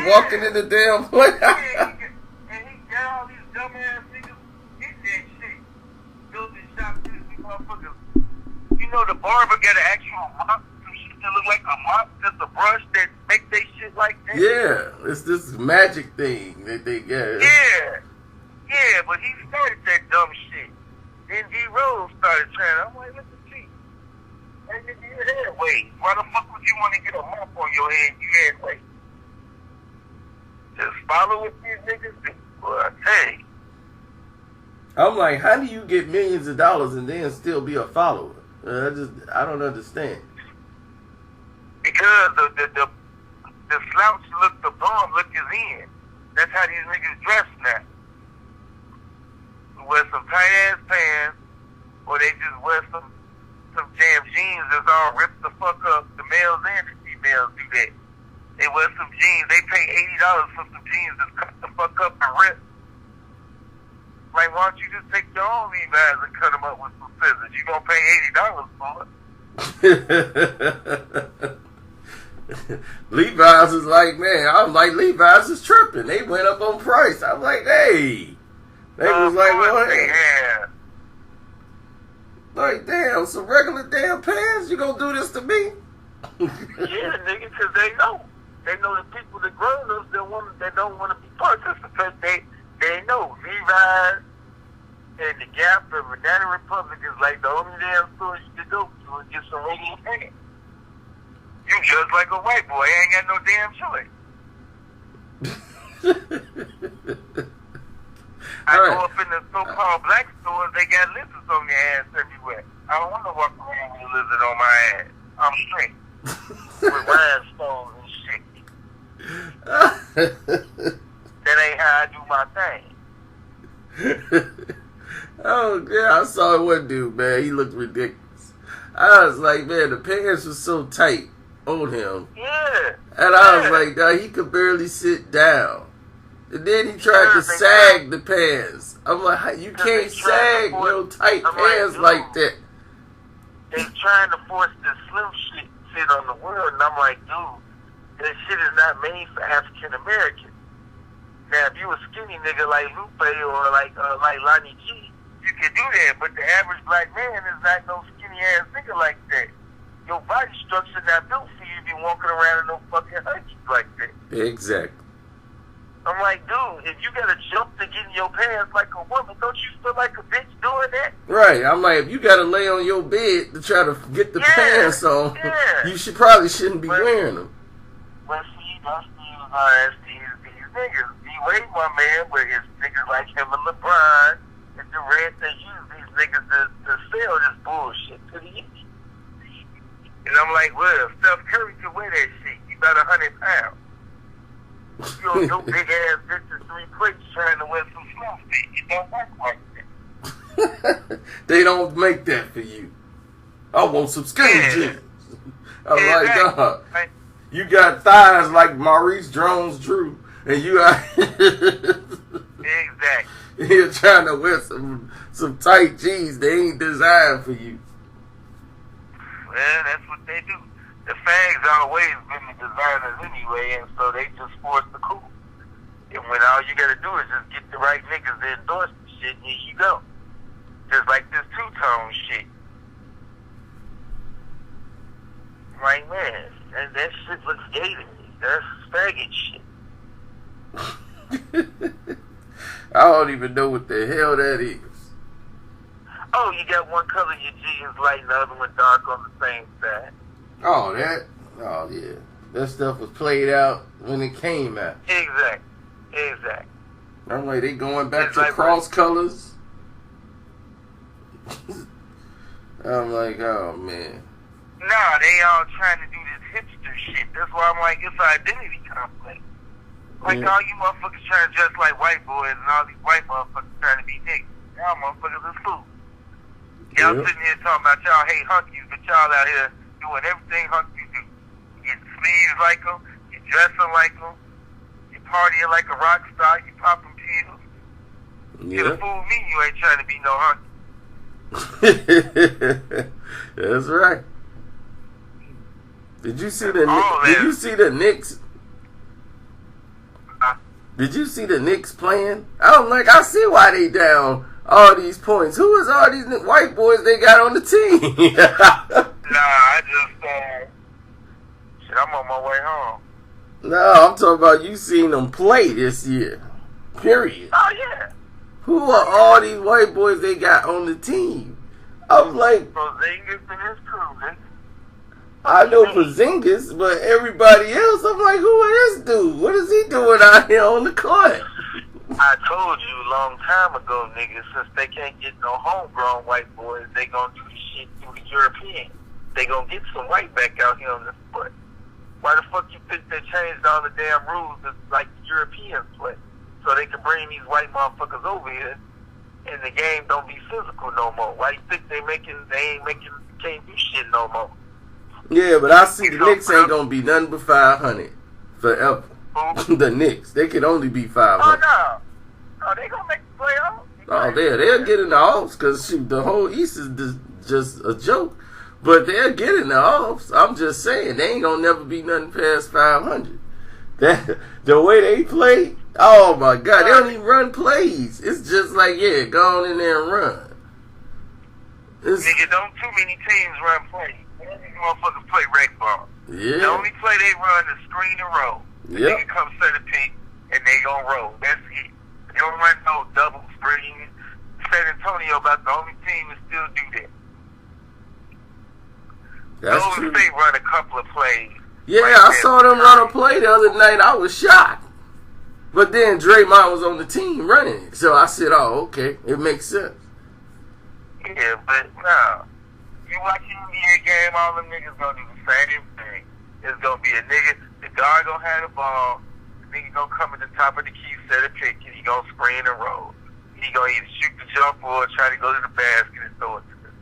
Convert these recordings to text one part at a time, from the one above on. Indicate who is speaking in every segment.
Speaker 1: walking in the damn place.
Speaker 2: And he got all these dumbass niggas in that shit. Building shops to these motherfuckers. You know the barber got an actual mop, some shit that look like a mop, just a brush that make they shit like that.
Speaker 1: Yeah, it's this magic thing that they get.
Speaker 2: Yeah, but he started that dumb shit. Then D-Rose started trying. I'm like, listen, see, hey, nigga, your head weight. Why the fuck would you want to get a mop on your head? You head weight. Just follow what these niggas do. Boy, I tell you.
Speaker 1: I'm like, how do you get millions of dollars and then still be a follower? I don't understand.
Speaker 2: Because the slouch look, the bum look is in. That's how these niggas dress now. Wear some tight ass pants, or they just wear some damn jeans that's all ripped the fuck up. The males and the females do that. They wear some jeans. They pay $80 for some jeans that's cut the fuck up and ripped. Like, why don't you just take your own Levi's and cut them up with some scissors? You gonna pay $80 for it.
Speaker 1: Levi's is like, man, I was like, Levi's is tripping. They went up on price. I'm like, hey. They was like, what?
Speaker 2: Yeah.
Speaker 1: Like, damn, some regular damn pants? You gonna do this to me?
Speaker 2: Yeah, nigga, because they know. They know the people, the grown-ups, they don't want to be participants. They know Levi's and the Gap and Banana Republic is like the only damn store you can go to and get some regular pants. You just like a white boy. Ain't got no damn choice. I go up in the so-called black stores, they got lizards on their ass everywhere. I don't want to walk around with a lizard on my ass. I'm straight. With rhinestones and shit. That ain't how I do my thing.
Speaker 1: Oh, yeah, I saw one dude, man. He looked ridiculous. I was like, man, the pants was so tight on him.
Speaker 2: Yeah.
Speaker 1: And I was like, nah, he could barely sit down. And then he tried to sag the pants. I'm like, you can't sag no tight pants like that.
Speaker 2: They trying to force this slim shit on the world, and I'm like, dude, that shit is not made for African Americans. Now, if you a skinny nigga like Lupe or like Lonnie G, you can do that. But the average black man is not no skinny ass nigga like that. Your body structure not built for you to be walking around in no fucking hunchies like that.
Speaker 1: Exactly.
Speaker 2: I'm like, dude, if you gotta jump to get in your pants like a woman, don't you feel like a bitch doing that?
Speaker 1: Right. I'm like, if you gotta lay on your bed to try to get the pants on, you shouldn't be wearing them.
Speaker 2: But see, that's these niggas. D-Wade, my man, but his niggas like him and LeBron and Durant, they use these niggas to sell this bullshit to the youth. And I'm like, well, Steph Curry can wear that shit. He about 100 pounds. You know, your big ass bitch is 3 plates trying to wear some slim fit. It don't work like that.
Speaker 1: They don't make that for you. I want some skinny jeans. I'm like, God, you got thighs like Maurice Jones-Drew, and you are
Speaker 2: exactly.
Speaker 1: You're trying to wear some tight jeans. They ain't designed for you.
Speaker 2: Well, that's what they do. The fags always been the designers anyway, and so they just force the cool. And when all you gotta do is just get the right niggas to endorse the shit, and here you go. Just like this two-tone shit. Like, man, that shit looks gay to me. That's faggot shit.
Speaker 1: I don't even know what the hell that is.
Speaker 2: Oh, you got one color your jeans light and the other one dark on the same side.
Speaker 1: Oh, yeah. That stuff was played out when it came out.
Speaker 2: Exactly.
Speaker 1: I'm like, they going back to cross colors. I'm like, oh, man.
Speaker 2: Nah, they all trying to do this hipster shit. That's why I'm like, it's an identity complex. Like, all you motherfuckers trying to dress like white boys and all these white motherfuckers trying to be niggas. Y'all motherfuckers is fools. Y'all sitting here talking about y'all hate hunkies, but y'all out here doing everything hunkies do. You get sleeves like them, you dressing like them, you partying like a rock star, you popping pills. You can fool me, you ain't trying to be no hunky.
Speaker 1: That's right. Did you see the Knicks? Did you see the Knicks playing? I see why they down all these points. Who is all these white boys they got on the team?
Speaker 2: Nah, I just, shit, I'm on my way home.
Speaker 1: No, I'm talking about you seen them play this year. Period.
Speaker 2: Oh, yeah.
Speaker 1: Who are all these white boys they got on the team? I'm like,
Speaker 2: Porzingis and his crew, man.
Speaker 1: I know Porzingis, but everybody else, I'm like, who is this dude? What is he doing out here on the court?
Speaker 2: I told you a long time ago, nigga, since they can't get no homegrown white boys, they gonna do the shit through the European. They gonna get some white back out here on the foot. Why the fuck you think they changed all the damn rules that's like the Europeans play? So they can bring these white motherfuckers over here and the game don't be physical no more. Why you think can't do shit no more?
Speaker 1: Yeah, but I see the Knicks ain't gonna be nothing but 500 forever. The Knicks, they can only be 500.
Speaker 2: Oh no, they gonna make the playoffs.
Speaker 1: Oh, they'll get in the offs because the whole East is just a joke. But they'll get in the offs. I'm just saying they ain't gonna never be nothing past 500. That the way they play, oh my God, they don't even run plays. It's just like, yeah, go on in there and run.
Speaker 2: Nigga, don't too many teams run plays. These motherfuckers play rec ball.
Speaker 1: Yeah.
Speaker 2: The only play they run is screen and roll. The nigga come center pick and they gon' roll. That's it. They don't run no double screen. San Antonio about the only team that still do that.
Speaker 1: That's
Speaker 2: Golden
Speaker 1: true.
Speaker 2: State run a couple of plays.
Speaker 1: Yeah,
Speaker 2: right
Speaker 1: I
Speaker 2: there.
Speaker 1: saw them run a play the other night. I was shocked. But then Draymond was on the team running it. So I said, oh, okay. It makes sense.
Speaker 2: Yeah, but no. You watch an NBA game, all them niggas gonna do the same thing. It's gonna be a nigga, the guard gonna have the ball, the nigga gonna come at the top of the key, set a pick, and he gonna screen and roll. He gonna either shoot the jump or try to go to the basket and throw it to them.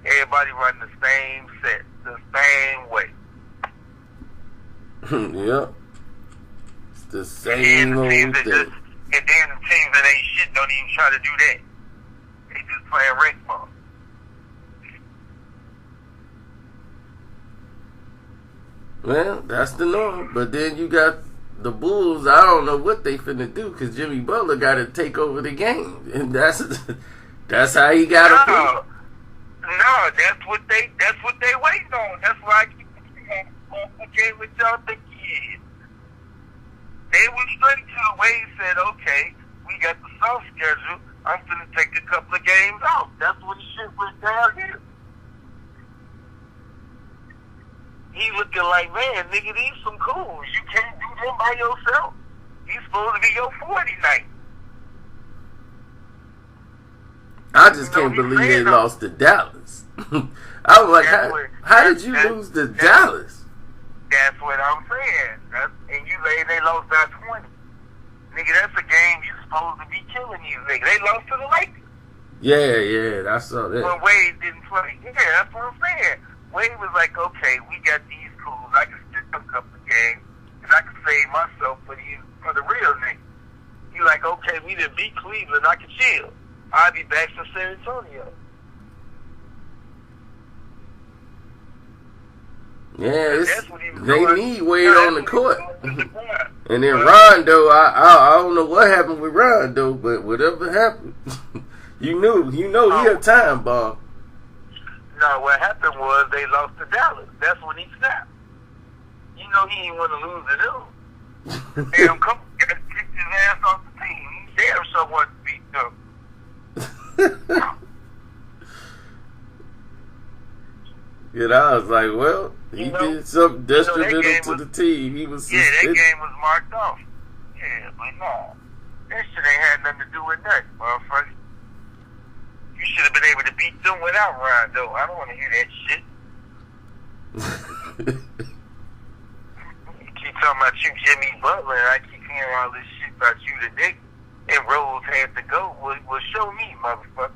Speaker 2: Everybody running the same set, the same way.
Speaker 1: Yep. It's the
Speaker 2: And
Speaker 1: same
Speaker 2: then the
Speaker 1: old
Speaker 2: teams that
Speaker 1: thing.
Speaker 2: ain't shit don't even try to do that. They just playing rec ball.
Speaker 1: Well, that's the norm. But then you got the Bulls. I don't know what they finna do because Jimmy Butler got to take over the game, and that's how he got to play.
Speaker 2: No, that's what they waiting on. That's why I keep saying what y'all think he is. They went straight to the way he said, okay, we got the soft schedule. I'm finna take a couple of games off. That's when the shit went down here. He looking like, man, nigga, these some cool. You can't do them by yourself. He's supposed to be your 40 night.
Speaker 1: I just can't believe they lost to Dallas. I was like, how did you lose to Dallas?
Speaker 2: That's what I'm saying. And they lost by 20. Nigga, that's a game you supposed to be killing these niggas. They lost to the Lakers.
Speaker 1: Yeah, I saw that.
Speaker 2: When Wade didn't play. Yeah, that's what I'm saying. Wade was like, okay, we got these cools. I can stick a couple of games, and I can save myself for the real niggas. He like, okay, we didn't beat Cleveland. I can chill. I'll be back to San Antonio.
Speaker 1: Yeah, they
Speaker 2: doing.
Speaker 1: need Wade on the court. And then Rondo, I don't know what happened with Rondo, but whatever happened, you know he a time bomb.
Speaker 2: No, what happened was they lost to Dallas. That's when he snapped. You know he didn't want to lose to them. Damn, come kicked his ass off the team. He damn sure wanted to beat them.
Speaker 1: And I was like, well, he did something detrimental to the team. He was suspended.
Speaker 2: Yeah, that game was marked off. Yeah, but no. That shit ain't had nothing to do with that, motherfucker. You should have been able to beat them without Rondo. I don't want to hear that shit. You keep talking about you, Jimmy Butler, and I keep hearing all this shit about you, the Knicks, and Rose had to go. Well, show me, motherfucker.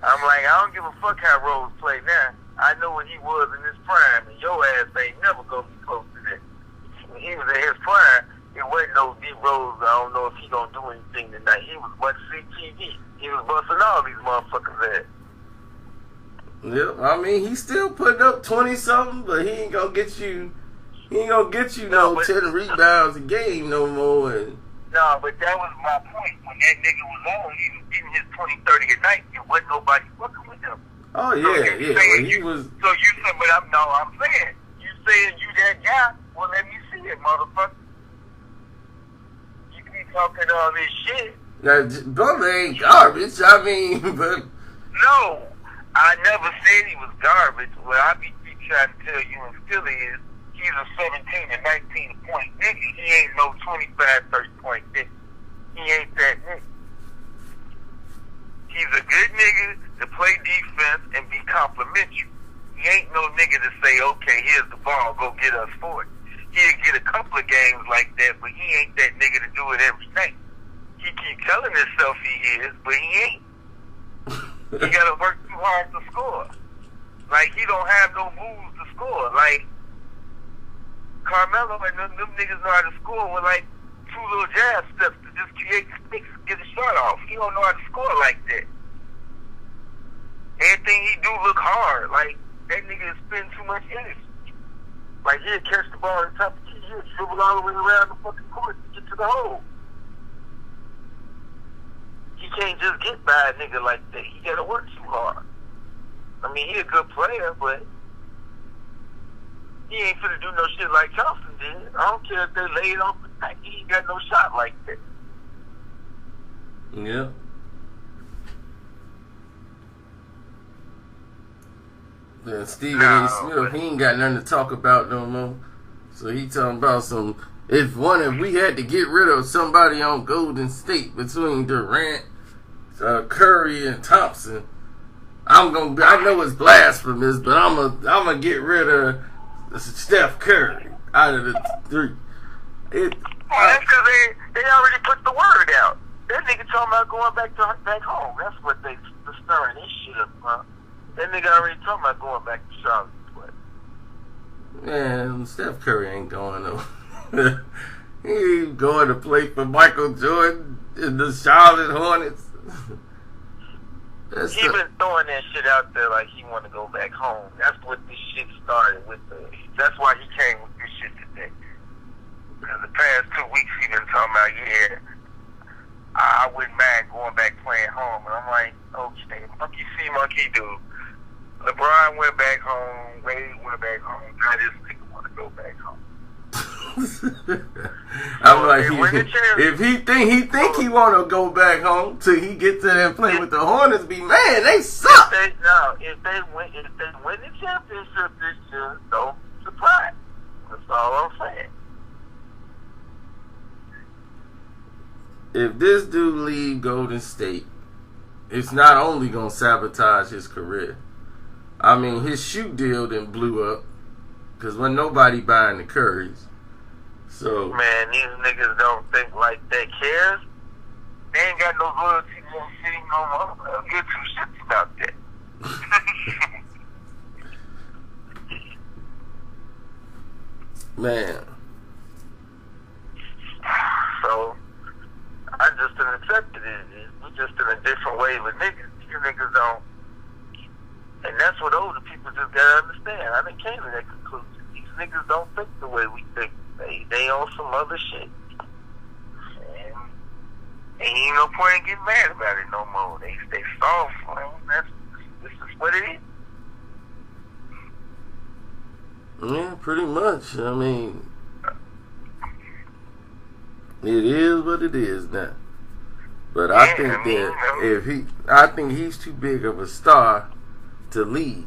Speaker 2: I'm like, I don't give a fuck how Rose play now. I know what he was in his prime, and your ass ain't never gonna be close to that. When he was in his prime, it wasn't no D Rose. I don't know if he gonna do anything tonight. He was much CTV. He was busting all these motherfuckers' ass.
Speaker 1: Yeah, I mean, he's still putting up 20-something, but he ain't gonna get you He ain't gonna get you no 10 rebounds a game no more. And
Speaker 2: no, but that was my point. When that nigga was on, he was getting his 20, 30 a night. It wasn't nobody fucking with him.
Speaker 1: Oh yeah,
Speaker 2: so
Speaker 1: yeah. Well, he was.
Speaker 2: So you said, but I'm saying, you saying you that guy? Well, let me see it, motherfucker. You keep talking all this shit.
Speaker 1: Now, Butler ain't garbage. I mean, but
Speaker 2: no, I never said he was garbage. What I be trying to tell you and still is, he's a 17 and 19 point nigga. He ain't no 25, 30 point nigga. He ain't that nigga. He's a good nigga to play defense and be complimentary. He ain't no nigga to say, okay, here's the ball, go get us 40. He'll get a couple of games like that, but he ain't that nigga to do it every night. He keep telling himself he is, but he ain't. He gotta work too hard to score. Like, he don't have no moves to score. Like, Carmelo and them niggas know how to score with, like, 2 little jab steps to just create sticks, get a shot off. He don't know how to score like that. Everything he do look hard. Like, that nigga spend too much energy. Like, he'll catch the ball at the top of the key, he'll dribble all the way around the fucking court to get to the hole. He can't just get by a nigga like that. He gotta work too hard. I mean, he a good player, but he ain't finna do no shit like Thompson did. I don't care if they laid off the back. He ain't got no shot like that.
Speaker 1: Yeah. Then Stephen A. Smith, he ain't got nothing to talk about no more. So he talking about if we had to get rid of somebody on Golden State between Durant, Curry, and Thompson, I know it's blasphemous, but I'm gonna get rid of Steph Curry out of the 3.
Speaker 2: That's because they already put the word out. That nigga talking about going back home. That's what they stirring this shit up, huh? That nigga already talking about going back to Charlotte to play.
Speaker 1: Man, Steph Curry ain't going no. He ain't going to play for Michael Jordan in the Charlotte Hornets.
Speaker 2: He been throwing that shit out there like he want to go back home. That's what this shit started with. That's why he came with this shit today. Because the past 2 weeks he been talking about, yeah, I wouldn't mind going back playing home. And I'm like, okay, monkey see, monkey do. LeBron went back home. Wade went back home. Now this nigga want to go back home.
Speaker 1: I'm like, if he think he want to go back home till he get to there and play with the Hornets, man, they suck.
Speaker 2: If they win the championship this year, don't surprise. That's all I'm saying.
Speaker 1: If this dude leave Golden State, it's not only gonna sabotage his career. I mean, his shoe deal then blew up because when nobody buying the Currys. So
Speaker 2: man, these niggas don't think like that. Cares? They ain't got no loyalty to the city no more. I don't give 2 shits about that.
Speaker 1: Man.
Speaker 2: So I just done accepted it. We just in a different wave of niggas. You niggas don't. And that's what older people just gotta understand. I done came to that conclusion. These niggas don't think the way we think. They on some other shit. And ain't no point in getting mad about it no more. They soft, man. This is what it is.
Speaker 1: Yeah, pretty much. I mean, it is what it is now. But I think I think he's too big of a star to leave.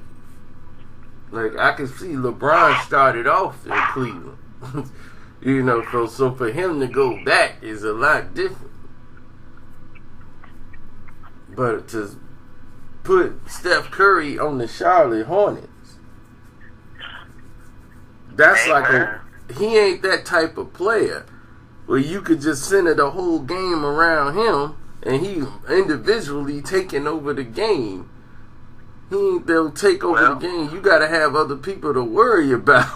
Speaker 1: Like, I can see LeBron started off in Cleveland. You know, so for him to go back is a lot different. But to put Steph Curry on the Charlotte Hornets, that's he ain't that type of player where you could just center the whole game around him and he individually taking over the game. They'll take over the game. You got to have other people to worry about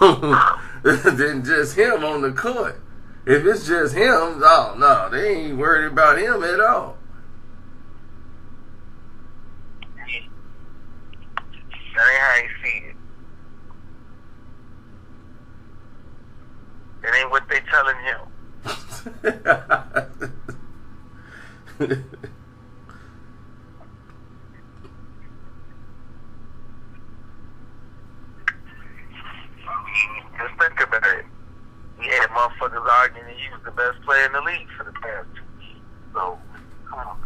Speaker 1: than just him on the court. If it's just him, oh no, they ain't worried about him at all.
Speaker 2: That ain't how you see it. It ain't what they telling him. Just think about it. We had motherfuckers arguing that he was the best player in the league for the past 2 years. So, come on.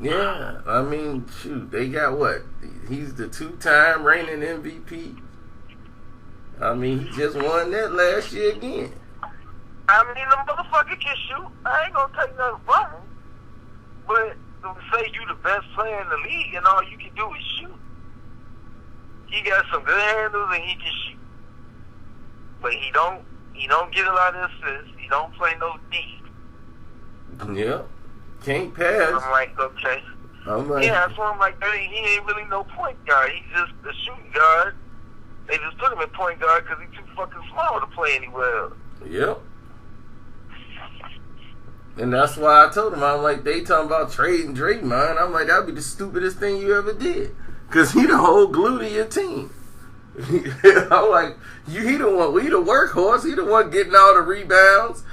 Speaker 1: Yeah, I mean, shoot, they got what? He's the 2-time reigning MVP. I mean, he just won that last year again.
Speaker 2: I mean, the motherfucker can shoot. I ain't gonna take nothing from him. But to say you the best player in the league and all you can do is shoot. He got some good handles and he can shoot. But he don't get a lot of assists. He don't play no D.
Speaker 1: Yeah. Can't pass.
Speaker 2: I'm like, okay. Yeah, that's why I'm like, he ain't really no point guard. He's just a shooting guard. They just put him at point guard because he's too fucking small to play anywhere else.
Speaker 1: Yep. And that's why I told him, I'm like, they talking about trading Draymond. I'm like, that'd be the stupidest thing you ever did. Because he the whole glue to your team. I'm like, he the workhorse. He the one getting all the rebounds.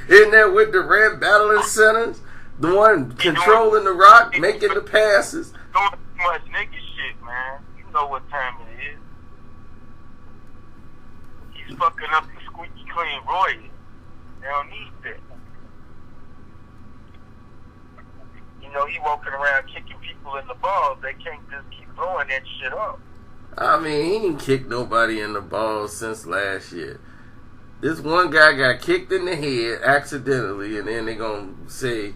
Speaker 1: In there with the red battling centers. The one controlling the rock, making the passes.
Speaker 2: Doing too much nigga shit, man. You know what time it is. He's fucking up the squeaky clean Roy. They don't need that. You know, he walking around kicking people in the balls. They can't just keep throwing that shit up.
Speaker 1: I mean, he ain't kicked nobody in the balls since last year. This one guy got kicked in the head accidentally, and then they gonna say,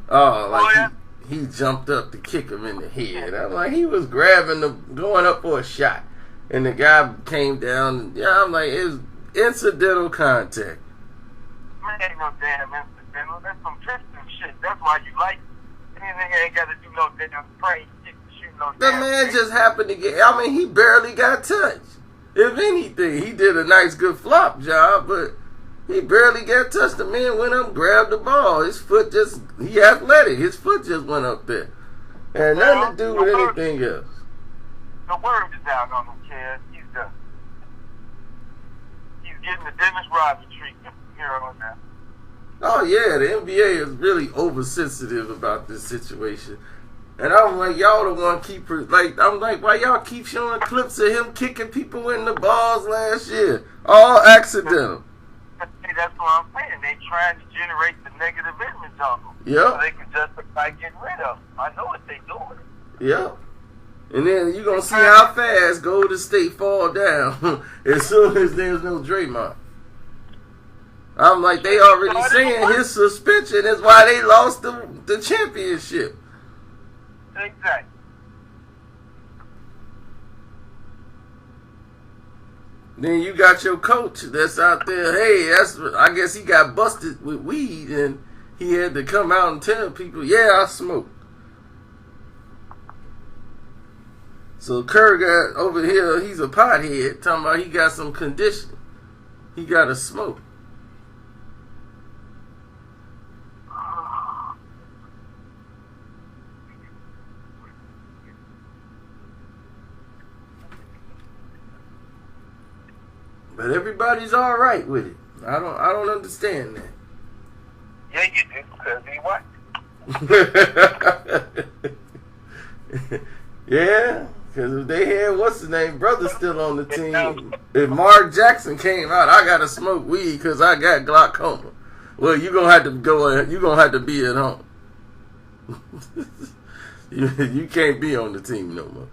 Speaker 1: oh, like he jumped up to kick him in the head. I'm like, he was going up for a shot, and the guy came down. Yeah, I'm like, it was incidental contact.
Speaker 2: Man, ain't no damn incidental. That's some Piston shit. That's why you like it. Nigga ain't got to do no damn spray.
Speaker 1: The man just happened to get. I mean, he barely got touched. If anything, he did a nice, good flop job, but he barely got touched. The man went up, grabbed the ball. His foot he athletic. His foot just went up there. Had nothing to do with anything else.
Speaker 2: The word is out on him, kid. He's done. He's getting the Dennis Rodman treatment from here on out.
Speaker 1: Oh, yeah, the NBA is really oversensitive about this situation. And I'm like, y'all the one I'm like, why y'all keep showing clips of him kicking people in the balls last year? All accidental.
Speaker 2: That's what I'm saying. They trying to generate the negative image of him.
Speaker 1: Yep.
Speaker 2: So they can justify getting rid of him. I know what they doing.
Speaker 1: Yep. And then you're going to see how fast Golden State fall down as soon as there's no Draymond. I'm like, they already saying his suspension is why they lost the championship.
Speaker 2: Exactly.
Speaker 1: Then you got your coach that's out there. Hey, I guess he got busted with weed, and he had to come out and tell people, yeah, I smoke. So Kerr got over here, he's a pothead, talking about he got some condition. He got to smoke. But everybody's all right with it. I don't understand that.
Speaker 2: Yeah, you do, because he what?
Speaker 1: Yeah, because if they had what's his name brother still on the team, if Mark Jackson came out, I gotta smoke weed because I got glaucoma. Well, you gonna have to go. You gonna have to be at home. You can't be on the team no more.